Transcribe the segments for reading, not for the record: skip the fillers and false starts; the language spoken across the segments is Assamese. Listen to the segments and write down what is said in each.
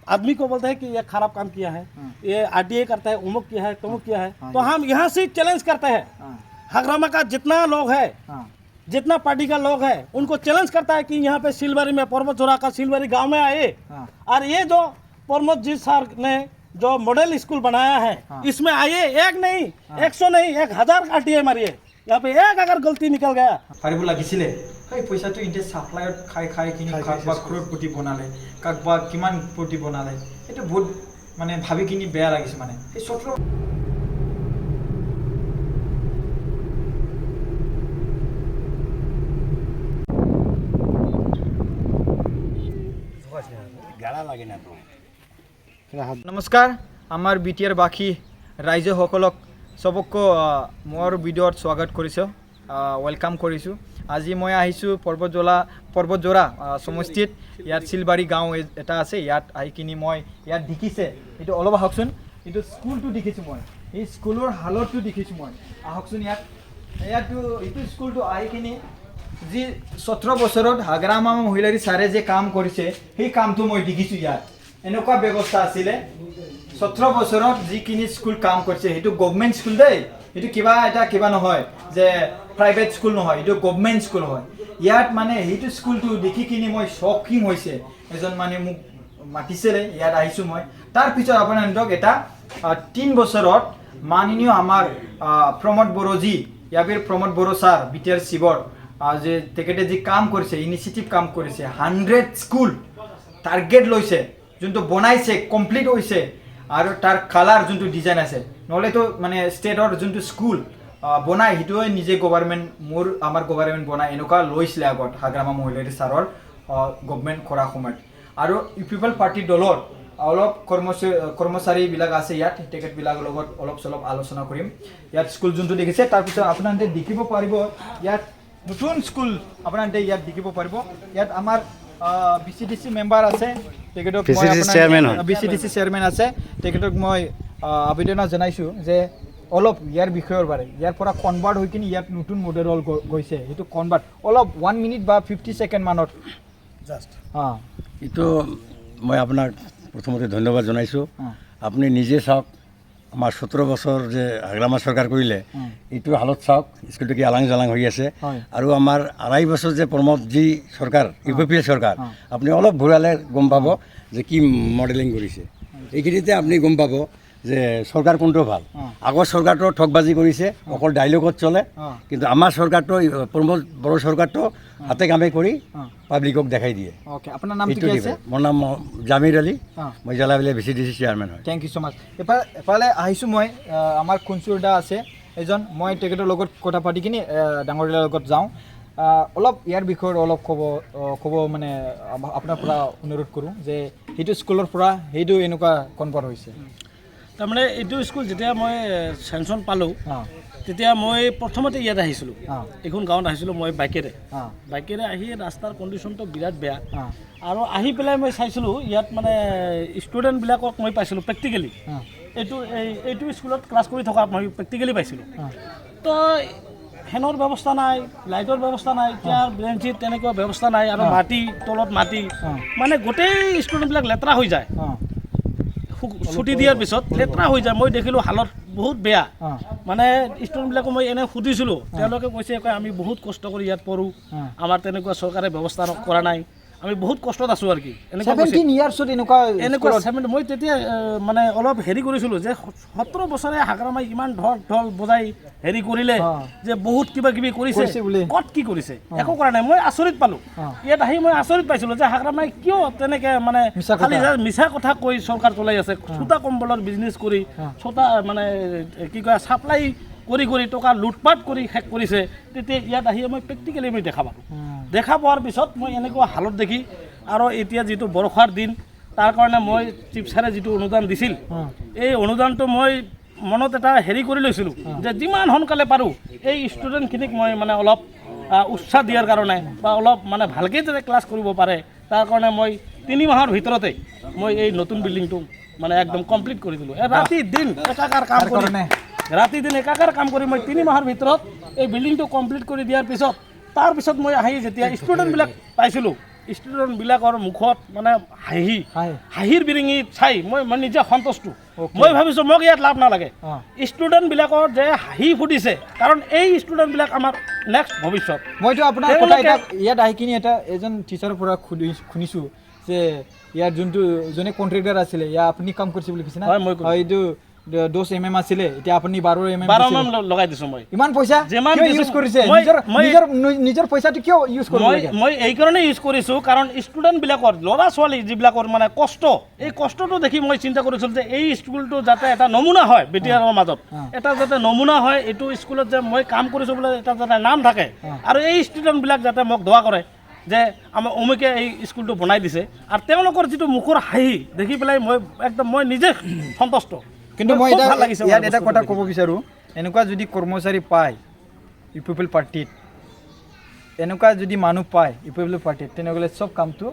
आदमी को बोलते हैं कि ये खराब काम किया है, ये आरटीआई करता है, उमुक किया है, तमुक किया है, तो हम यहाँ से चैलेंज करते हैं। हगरामा का जितना लोग है, जितना पार्टी का लोग है, उनको चैलेंज करता है कि यहाँ पे सिलवरी में परमत जोरा का सिलवरी गांव में आए और ये जो परमत जी सर ने जो मॉडल स्कूल बनाया है इसमें आइए, एक नहीं 100 नहीं 1000 आरटीआई मारिए, यहाँ पे एक अगर गलती निकल गया फारिब लागिছিলে पैसा तो इनते साप्लाई खाई खाई किनी काकबा करोड़पति बनाले काकबा किमान कोटी बनाले এটা বহুত মানে ভাবি কিনি বেয়া লাগিছে মানে এই 17 নমস্কাৰ আমাৰ বিটিআৰ বাকি ৰাইজে সকলক সবকো মোৰ ভিডিঅ'ত স্বাগত কৰিছো ওয়েলকাম কৰিছো আজি মই আহিছো পৰ্বতজোৰা সমষ্টিত ইয়াত সিলবাৰী গাঁও এটা আছে ইয়াত আহি কিনি মই ইয়াত দেখিছে এটো অলপ আহকচোন এটো স্কুলটো দেখিছো মই এই স্কুলৰ হালতটো দেখিছো মই আহকচোন ইয়াতো এটো স্কুলটো আহি কিনি যি 17 বছৰত হাগৰামা মহিলাৰী সাৰে যে কাম কৰিছে সেই কামটো মই দেখিছো ইয়াত এনেকুৱা ব্যৱস্থা আছিল 17 বছৰত যিখিনি স্কুল কাম কৰিছে সেইটো গভৰ্ণমেণ্ট স্কুল দেই এটো কিবা নহয় যে প্ৰাইভেট স্কুল নহয় এটো গভৰ্ণমেণ্ট স্কুল হয় ইয়াত মানে এইটো স্কুলটো দেখি কিনি মই শকিং হৈছে এজন মানে মোক মাতিছিলে ইয়াত আহিছো মই তাৰ পিছত আপোনাক এটা 3 বছৰত মাননীয় আমাৰ প্ৰমোদ বড়োজি ইয়াবিৰ প্ৰমোদ বড়ো স্যাৰ বিটিআৰ শিৱৰ যে তেখেতে যি কাম কৰিছে ইনিচিয়েটিভ কাম কৰিছে 100 স্কুল টাৰ্গেট লৈছে যোনটো বনাইছে কমপ্লিট হৈছে আৰু তাৰ কালাৰ যোনটো ডিজাইন আছে নহলে তো মানে ষ্টেটৰ যোনটো স্কুল বনাই হিটোৱে নিজে গভৰ্ণমেণ্ট আমাৰ গভৰ্ণমেণ্ট বনাই এনেকুৱা লৈছিলে আগত হাগ্ৰামা মহিলাৰী সাৰৰ গভৰ্ণমেণ্ট কৰা সময়ত আৰু পিপল পাৰ্টি দলৰ অলপ কৰ্মচাৰীবিলাক আছে ইয়াত টিকেটবিলাকৰ লগত অলপ চলপ আলোচনা কৰিম ইয়াত স্কুল যোনটো দেখিছে তাৰপিছত আপোনালোকে দেখিব পাৰিব ইয়াত নতুন স্কুল আপোনালোকে ইয়াত দেখিব পাৰিব ইয়াত আমাৰ বিসিডিসি মেম্বাৰ আছে টিকেটক মই আপোনাৰ বিসিডিসি চেয়াৰম্যান আছে টিকেটক মই আবেদন জনাইছো যে অলপ ইয়াৰ বিষয়ৰ বাৰে ইয়াৰ পৰা কনভাৰ্ট হৈ কিনি ইয়াত নতুন মডেল গৈছে এটো কনভাৰ্ট অলপ 1 মিনিট বা 50 সেকেন্ড মানত জাস্ট এটো মই আপোনাক প্ৰথমতে ধন্যবাদ জনাইছো আপুনি নিজে চাওক আমাৰ 17 বছৰ যে হাগ্ৰামা চৰকাৰ কৰিলে এইটো হালত চাওক স্কুলটো কি আলাং জালাং হৈ আছে আৰু আমাৰ 2.5 বছৰ যে প্ৰমোদ জি চৰকাৰ ইউপিএ চৰকাৰ আপুনি অলপ ঘূৰালে গম পাব যে কি মডেলিং কৰিছে এইখিনিতে আপুনি গম পাব যে সৰকাৰ কোনটো ভাল আগৰ সৰকাৰটো ঠকবাজি কৰিছে অকল ডায়লগত চলে কিন্তু আমাৰ সৰকাৰটো প্ৰমোদ বড়ো সৰকাৰটো হাতে কামে কৰি পাব্লিকক দেখাই দিয়ে ওকে আপোনাৰ নাম কি আছে মোৰ নাম জামিৰ আলী মই জালাবিলে বিসিডিসি চেয়াৰম্যান হয় থ্যাংক ইউ সো মাচ এফালে আহিছো মই আমাৰ কুনচুৰদা আছে এজন মই টিকেটৰ লগত কথা পাতি কিনি ডাঙৰীয়াৰ লগত যাওঁ অলপ ইয়াৰ বিষয়ে অলপ কব মানে আপোনাৰ পৰা অনুৰোধ কৰোঁ যে সেইটো স্কুলৰ পৰা সেইটো এনেকুৱা কনভাৰ্ট হৈছে তাৰমানে এইটো স্কুল যেতিয়া মই চেংচন পালোঁ তেতিয়া মই প্ৰথমতে ইয়াত আহিছিলোঁ এখন গাঁৱত আহিছিলোঁ মই বাইকেৰে আহি ৰাস্তাৰ কণ্ডিশ্যনটো বিৰাট বেয়া আৰু আহি পেলাই মই চাইছিলোঁ ইয়াত মানে ষ্টুডেণ্টবিলাকক মই পাইছিলোঁ প্ৰেক্টিকেলি এইটো স্কুলত ক্লাছ কৰি থকা মই প্ৰেক্টিকেলি পাইছিলোঁ তো ফেনৰ ব্যৱস্থা নাই লাইটৰ ব্যৱস্থা নাই চেয়াৰ বেঞ্চিত তেনেকুৱা ব্যৱস্থা নাই আৰু মাটি তলত মাটি মানে গোটেই ষ্টুডেণ্টবিলাক লেতেৰা হৈ যায় ছুটি দিয়াৰ পিছত লেতেৰা হৈ যায় মই দেখিলোঁ হালত বহুত বেয়া মানে ষ্টুডেণ্টবিলাকো মই এনে সুধিছিলোঁ তেওঁলোকে কৈছে আমি বহুত কষ্ট কৰি ইয়াত পঢ়োঁ আমাৰ তেনেকুৱা চৰকাৰে ব্যৱস্থা কৰা নাই আমি বহুত কষ্টত আছোঁ আৰু কি এনেকুৱা মই তেতিয়া মানে অলপ হেৰি কৰিছিলোঁ যে 17 বছৰে হাগ্ৰামাই ইমান ঢল বজাই হেৰি কৰিলে যে বহুত কিবা কিবি কৰিছে ক'ত কি কৰিছে একো কৰা নাই মই আচৰিত পালোঁ ইয়াত আহি মই আচৰিত পাইছিলোঁ যে হাগ্ৰামাই কিয় তেনেকৈ মানে খালি মিছা কথা কৈ চৰকাৰ চলাই আছে চোতা কম্বলৰ বিজনেছ কৰি চোতা মানে কি কয় ছাপ্লাই কৰি টকা লুটপাট কৰি শেষ কৰিছে তেতিয়া ইয়াত আহি মই প্ৰেক্টিকেলি মই দেখা পোৱাৰ পিছত মই এনেকুৱা হালত দেখি আৰু এতিয়া যিটো বৰষাৰ দিন তাৰ কাৰণে মই চিফ ছাৰে যিটো অনুদান দিছিল এই অনুদানটো মই মনত এটা হেৰি কৰি লৈছিলোঁ যে যিমান সোনকালে পাৰোঁ এই ষ্টুডেণ্টখিনিক মই মানে অলপ উৎসাহ দিয়াৰ কাৰণে বা অলপ মানে ভালকৈ যাতে ক্লাছ কৰিব পাৰে তাৰ কাৰণে মই 3 মাহৰ ভিতৰতে মই এই নতুন বিল্ডিংটো মানে একদম কমপ্লিট কৰি দিলোঁ ৰাতি দিন একাকাৰ কাম কৰি মই 3 মাহৰ ভিতৰত এই বিল্ডিংটো কমপ্লিট কৰি দিয়াৰ পিছত তাৰপিছত মই আহি যেতিয়া ষ্টুডেণ্টবিলাক পাইছিলোঁ ষ্টুডেণ্টবিলাকৰ মুখত মানে হাঁহিৰ বিৰিঙি চাই মই নিজে সন্তুষ্ট। মই ভাবিছোঁ মোক ইয়াত লাভ নালাগে, ষ্টুডেণ্টবিলাকৰ যে হাঁহি ফুটিছে, কাৰণ এই ষ্টুডেণ্টবিলাক আমাৰ নেক্সট ভৱিষ্যত। মইতো আপোনাৰ কথা এটা ইয়াত আহি কিনি এটা এজন টিচাৰৰ পৰা শুনিছোঁ যে ইয়াৰ যোনটো যোনে কণ্ট্ৰেক্টাৰ আছিলে ইয়াৰ আপুনি কাম কৰিছে বুলি কৈছে না? এইটো 10 mm আছিলে, এতিয়া আপুনি 12 mm লগাই দিছোঁ। মই ইমান পইচা ইউজ কৰিছে, নিজৰ পইচাটো কিয় ইউজ কৰিব লাগে? মই এইকাৰণে ইউজ কৰিছোঁ কাৰণ ষ্টুডেণ্টবিলাকৰ ল'ৰা ছোৱালী যিবিলাকৰ মানে কষ্ট, এই কষ্টটো দেখি মই চিন্তা কৰিছিলোঁ যে এই স্কুলটো যাতে এটা নমুনা হয় বিটিআৰৰ মাজত, এটা যাতে নমুনা হয়, এইটো স্কুলত যে মই কাম কৰিছোঁ বোলে এটা যাতে নাম থাকে, আৰু এই ষ্টুডেণ্টবিলাক যাতে মোক দোৱা কৰে যে আমাৰ অমুকে এই স্কুলটো বনাই দিছে, আৰু তেওঁলোকৰ যিটো মুখৰ হাঁহি দেখি পেলাই মই নিজে সন্তুষ্ট। কিন্তু মই ইয়াত এটা কথা ক'ব বিচাৰোঁ, এনেকুৱা যদি কৰ্মচাৰী পায় ইউপিপিএল পাৰ্টিত, এনেকুৱা যদি মানুহ পায় ইউপিপিএল পাৰ্টিত, তেনেহ'লে চব কামটো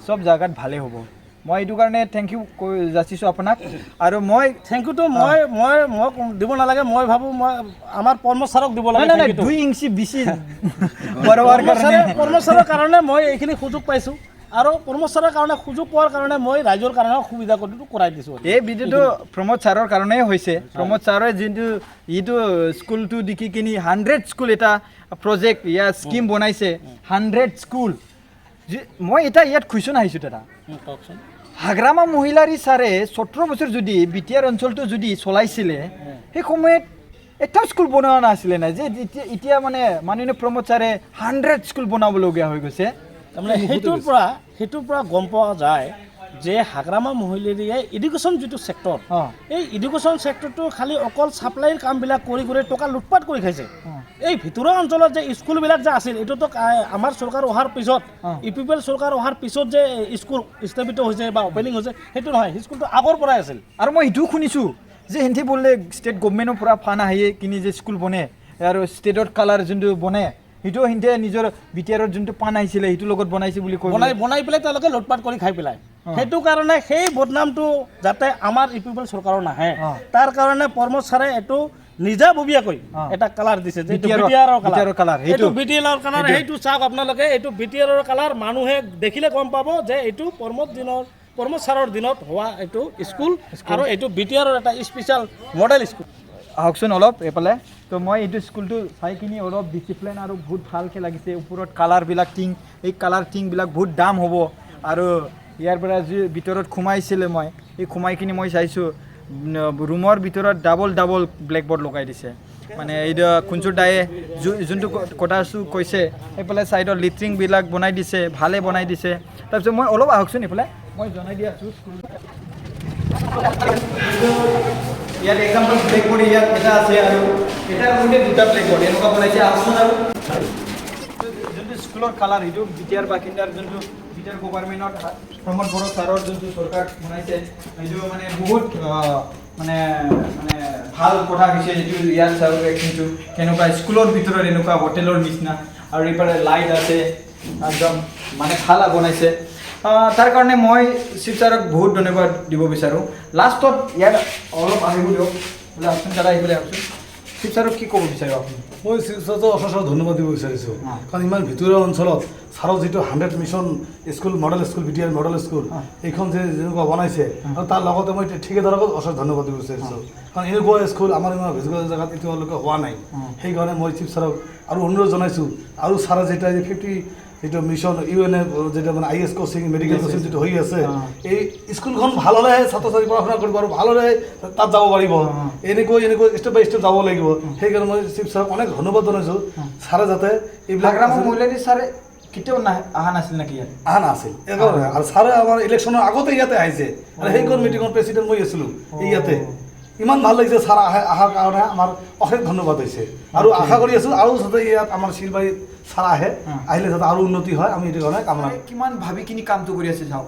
চব জেগাত ভালেই হ'ব। মই এইটো কাৰণে থেংক ইউ যাচিছোঁ আপোনাক। আৰু মই থেংক ইউটো মোক দিব নালাগে, মই ভাবোঁ মই আমাৰ কৰ্মচাৰক দিব লাগে। 2 ইঞ্চি বেছি কৰ্মচাৰৰ কাৰণে মই এইখিনি সুযোগ পাইছোঁ, আৰু কৰ্মচাৰীৰ কাৰণে সুযোগ পোৱাৰ কাৰণে মই ৰাইজৰ কাৰণে সুবিধা কৰাই দিছোঁ। এই ভিডিঅ'টো প্ৰমোদ ছাৰৰ কাৰণেই হৈছে। প্ৰমোদ ছাৰে যোনটো এইটো স্কুলটো দেখি কিনি 100 স্কুল এটা প্ৰজেক্ট ইয়াৰ স্কিম বনাইছে, 100 স্কুল। মই এটা ইয়াত কুৱেশ্যন আহিছোঁ দাদা, কওকচোন। হাগ্ৰামা মহিলাৰী ছাৰে 17 বছৰ যদি বিটিআৰ অঞ্চলটো যদি চলাইছিলে, সেই সময়ত এটা স্কুল বনোৱা নাছিলে নাই যে এতিয়া মানে মাননীয় প্ৰমোদ ছাৰে 100 স্কুল বনাবলগীয়া হৈ গৈছে। তাৰমানে সেইটোৰ পৰা গম পোৱা যায় যে হাগ্ৰামা মহিলাৰীয়ে এডুকেশ্যন যিটো ছেক্টৰ, এই এডুকেশ্যন ছেক্টৰটো খালি অকল ছাপ্লাইৰ কামবিলাক কৰি টকা লুটপাট কৰি খাইছে। এই ভিতৰুৱা অঞ্চলত যে স্কুলবিলাক যে আছিল, এইটোতো আমাৰ চৰকাৰ অহাৰ পিছত, ইউপিপিএল চৰকাৰ অহাৰ পিছত যে স্কুল স্থাপিত হৈছে বা অপেনিং হৈছে, সেইটো নহয়, স্কুলটো আগৰ পৰাই আছিল। আৰু মই এইটোও শুনিছোঁ যে সিহঁতি বোলে ষ্টেট গভৰ্ণমেণ্টৰ পৰা ফাণ্ড আহি কিনি যে স্কুল বনে, আৰু ষ্টেটৰ কালাৰ যোনটো বনে, সেইটো সিহঁতে নিজৰ বিটিআৰৰ যোনটো পাণ আহিছিলে সেইটোৰ লগত বনাইছে বুলি কৈ বনাই পেলাই তেওঁলোকে লুটপাট কৰি খাই পেলাই। সেইটো কাৰণে সেই বদনামটো যাতে আমাৰ ইউপিপিএল চৰকাৰৰ নাহে, তাৰ কাৰণে প্ৰমোদ ছাৰে এইটো নিজাববীয়াকৈ এটা কালাৰ দিছে, বিটিআৰৰ কালাৰ। এইটো বিটিআৰৰ কালাৰ, সেইটো চাওক আপোনালোকে, এইটো বিটিআৰৰ কালাৰ। মানুহে দেখিলে গম পাব যে এইটো প্ৰমোদ ছাৰৰ দিনত হোৱা এইটো স্কুল, আৰু এইটো বিটিআৰৰ এটা স্পেচিয়েল মডেল স্কুল। আহকচোন অলপ এইফালে। তো মই এইটো স্কুলটো চাই কিনি অলপ ডিচিপ্লিন আৰু বহুত ভালকৈ লাগিছে। ওপৰত কালাৰবিলাক এই কালাৰ টিংবিলাক বহুত দাম হ'ব, আৰু ইয়াৰ পৰা যি ভিতৰত সোমাইছিলে মই, এই সোমাই কিনি মই চাইছোঁ ৰুমৰ ভিতৰত ডাবল ব্লেকবৰ্ড লগাই দিছে। মানে এইটো কুঞ্চুৰ দায়ে যোনটো কথাটো কৈছে, এইফালে ছাইডত লিট্ৰিংবিলাক বনাই দিছে, ভালে বনাই দিছে। তাৰপিছত মই অলপ আহকচোন এইফালে, মই জনাই দি আছোঁ স্কুলটো। ইয়াত এক্সাম্পল ব্লেকবৰ্ড ইয়াত এটা আছে, আৰু এটাৰ মধ্যে 2টা ব্লেকবৰ্ড এনেকুৱা বনাইছে। আহকচোন। আৰু যোনটো স্কুলৰ কালাৰ, সেইটো বিটিআৰ বাসিন্দাৰ যোনটো বিটিআৰ গভৰ্ণমেণ্টত প্ৰমোদ বড়ো ছাৰৰ যোনটো চৰকাৰ বনাইছে, সেইটো মানে বহুত মানে ভাল কথা হৈছে। যিটো ইয়াত চাওক কিন্তু কেনেকুৱা স্কুলৰ ভিতৰত এনেকুৱা হোটেলৰ নিচিনা, আৰু এইফালে লাইট আছে, একদম মানে ভাল বনাইছে। তাৰ কাৰণে মই শিৱ ছাৰক বহুত ধন্যবাদ দিব বিচাৰোঁ। লাষ্টত ইয়াত অলপ আহিব দিয়ক বোলে, আপুনি দাদা আহিবলৈ আহকচোন। শিৱ ছাৰক কি ক'ব বিচাৰে আপুনি? মই শিৱ ছাৰক অশেষ ধন্যবাদ দিব বিচাৰিছোঁ, কাৰণ ইমান ভিতৰুৱা অঞ্চলত ছাৰৰ যিটো 100 mission school model school, BTR model school, এইখন যে যেনেকুৱা বনাইছে, আৰু তাৰ লগতে মই ঠিকাদাৰকো অশেষ ধন্যবাদ দিব বিচাৰিছোঁ, কাৰণ এনেকুৱা স্কুল আমাৰ ইমান ভিতৰুৱা জেগাত এতিয়ালৈকে হোৱা নাই। সেইকাৰণে মই শিৱ ছাৰক আৰু অনুৰোধ জনাইছোঁ, আৰু ছাৰে যেতিয়া 50 যিটো মিছন UN যেটা মানে IS কোচিং, মেডিকেল কোচিং যেটা হৈ আছে, এই স্কুলখন ভাল হ'লেহে ছাত্ৰ ছাত্ৰী পঢ়া শুনা কৰিব, আৰু ভাল হ'লে তাত যাব পাৰিব। এনেকৈ ষ্টেপ বাই ষ্টেপ যাব লাগিব। সেইকাৰণে মই শিৱ ছাৰক অনেক ধন্যবাদ জনাইছোঁ। ছাৰে যাতে এইবিলাক মহিলাৰী ছাৰে কেতিয়াও অহা নাছিল নেকি? ইয়াত অহা নাছিল একেবাৰে, আৰু ছাৰে আমাৰ ইলেকশ্যনৰ আগতে ইয়াতে আহিছে, আৰু সেইখন মিটিঙৰ প্ৰেচিডেণ্ট মই আছিলোঁ ইয়াতে। ইমান ভাল লাগিছে ছাৰ অহাৰ কাৰণে, আমাৰ অশেষ ধন্যবাদ হৈছে, আৰু আশা কৰি আছোঁ আৰু যাতে ইয়াত আমাৰ শিলবাৰীত ছাৰ আহিলে যাতে আৰু উন্নতি হয়, আমি এইটো কাৰণে কামনা। কিমান ভাবি কিনি কামটো কৰি আছে চাওক,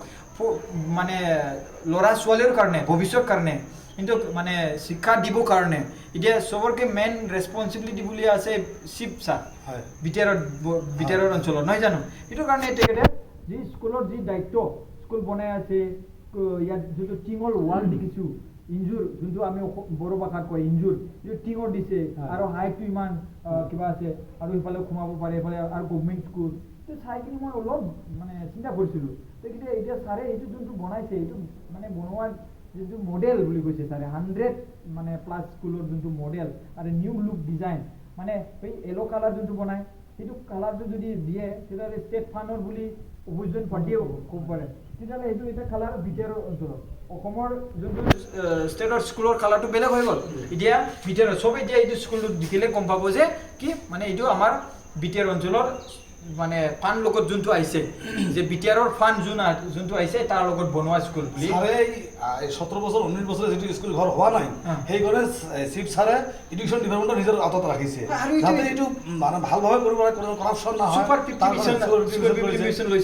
মানে ল'ৰা ছোৱালীৰ কাৰণে, ভৱিষ্যতৰ কাৰণে, কিন্তু মানে শিক্ষা দিবৰ কাৰণে এতিয়া চবৰকে মেইন ৰেছপনচিবিলিটি বুলি আছে শিৱ ছাৰ বিটিআৰৰ অঞ্চলত, নহয় জানো? সেইটো কাৰণে তেখেতে যি স্কুলৰ যি দায়িত্ব, স্কুল বনাই আছে, ইয়াত যিটো টিঙৰ ৱাল দেখিছোঁ, ইঞ্জুৰ যোনটো আমি বড়ো ভাষাত কয় ইঞ্জুৰ, যিটো টিঙৰ দিছে, আৰু হাইটটো ইমান কিবা আছে, আৰু ইফালে সোমাব পাৰে, এইফালে আৰু গভৰ্ণমেণ্ট স্কুল, তো চাই কিনি মই অলপ মানে চিন্তা কৰিছিলোঁ তেতিয়া এতিয়া ছাৰে এইটো যোনটো বনাইছে এইটো মানে বনোৱাৰ যোনটো মডেল বুলি কৈছে ছাৰে 100 মানে প্লাছ স্কুলৰ যোনটো মডেল আৰু নিউ লুক ডিজাইন মানে এই য়েলো কালাৰ যোনটো বনায় সেইটো কালাৰটো যদি দিয়ে তেতিয়াহ'লে ষ্টেট ফাণ্ডৰ বুলি অভিযোজন পাৰ্টিয়ে ক'ব পাৰে তেতিয়াহ'লে এইটো এটা কালাৰ বিটিআৰ অঞ্চলত অসমৰ যোনটো ষ্টেটৰ স্কুলৰ কালাৰটো বেলেগ হৈ গ'ল এতিয়া বিটিআৰ চব এতিয়া এইটো স্কুলটো দেখিলে গম পাব যে কি মানে এইটো আমাৰ বিটিআৰ অঞ্চলৰ মানে ফাণ্ড লগত যোনটো আহিছে যে বিটিআৰৰ ফাণ্ড যোনটো আহিছে তাৰ লগত বনোৱা স্কুল বুলি ছাৰে 17 বছৰ 19 বছৰে যিটো স্কুল ঘৰ হোৱা নাই সেইকাৰণে চিফ ছাৰে এডুকেশ্যন ডিপাৰ্টমেণ্টৰ নিজৰ আঁতত ৰাখিছে যাতে এইটো মানে ভালভাৱে কৰিব পাৰে কোনো কৰাপশ্যন নহয়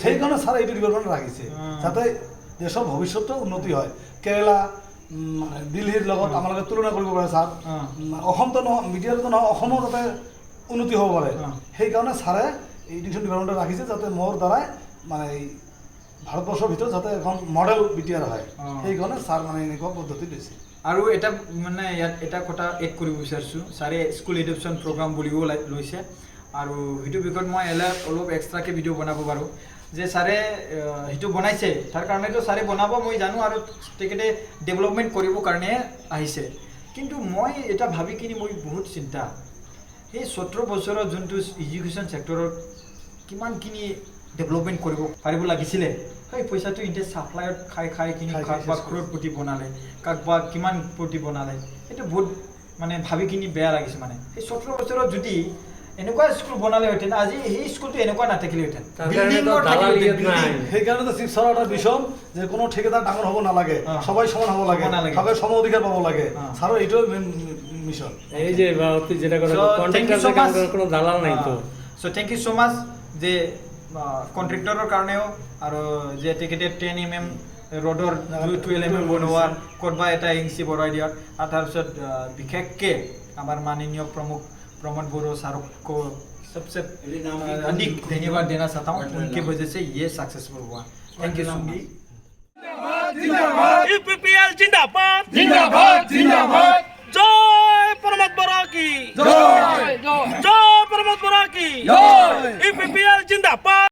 সেইকাৰণে ছাৰে এইটো ডিপাৰ্টমেণ্ট ৰাখিছে যাতে দেশৰ ভৱিষ্যতটো উন্নতি হয় কেৰেলা মানে দিল্লীৰ লগত আমালোকে তুলনা কৰিব পাৰে ছাৰ অসমতো নহয় মিডিয়াতো নহয় অসমো যাতে উন্নতি হ'ব পাৰে সেইকাৰণে ছাৰে এডুকেশ্যন ডিপাৰ্টমেণ্টত ৰাখিছে যাতে মোৰ দ্বাৰাই মানে ভাৰতবৰ্ষৰ ভিতৰত যাতে এখন মডেল বিটিআৰ হয় সেইকাৰণে ছাৰ মানে এনেকুৱা পদ্ধতি লৈছে আৰু এটা মানে ইয়াত এটা কথা এড কৰিব বিচাৰিছোঁ ছাৰে স্কুল এডুকেশ্যন প্ৰগ্ৰাম বুলিও লৈছে আৰু সেইটো বিষয়ত মই অলপ এক্সট্ৰাকৈ ভিডিঅ' বনাব পাৰোঁ যে ছাৰে সেইটো বনাইছে তাৰ কাৰণেতো ছাৰে বনাব মই জানো আৰু তেখেতে ডেভেলপমেণ্ট কৰিবৰ কাৰণে আহিছে কিন্তু মই এটা ভাবি কিনি মই বহুত চিন্তা এই 17 বছৰৰ যোনটো এডুকেশ্যন ছেক্টৰৰ কিমানখিনি ডেভেলপমেণ্ট কৰিব পাৰিব লাগিছিলে সেই পইচাটো এতিয়া ছাপ্লাইত খাই কিনি কাৰোবাক ক্ৰ'ৰপতি বনালে কাৰোবাক কিমান প্ৰতি বনালে সেইটো বহুত মানে ভাবি কিনি বেয়া লাগিছে মানে এই 17 বছৰত যদি এনেকুৱা স্কুল বনালেহেঁতেন আজি সেই স্কুলটো এনেকুৱা নাথাকিলেহেঁতেন সেইকাৰণে চিফ ছাৰৰ এটা মিছন যে কোনো ঠিকাদাৰ ডাঙৰ হ'ব নালাগে সবাই সমান হ'ব লাগে সবাই সম অধিকাৰ পাব লাগে ছাৰৰ এইটোৱে মিছন এই যে যেটা কোনো দালাল নাই তো সো থ্যাংক ইউ সো মাচ যে কন্ট্ৰাক্টৰৰ কাৰণেও আৰু যে তেখেতে 10 mm ৰডৰ 12 mm বনোৱাৰ কৰবা এটা ইঞ্চি বঢ়াই দিয়াৰ আৰু তাৰপিছত বিশেষকৈ আমাৰ মাননীয় प्रमुख प्रमोद बोरो सारों को सबसे अधिक धन्यवाद देना चाहता हूँ उनकी वजह से ये सक्सेसफुल हुआ थैंक यू सो मच ईपीपीएल जिंदाबाद जय प्रमोद बोरा की जय प्रमोद बोरा की ईपीपीएल जिंदाबाद।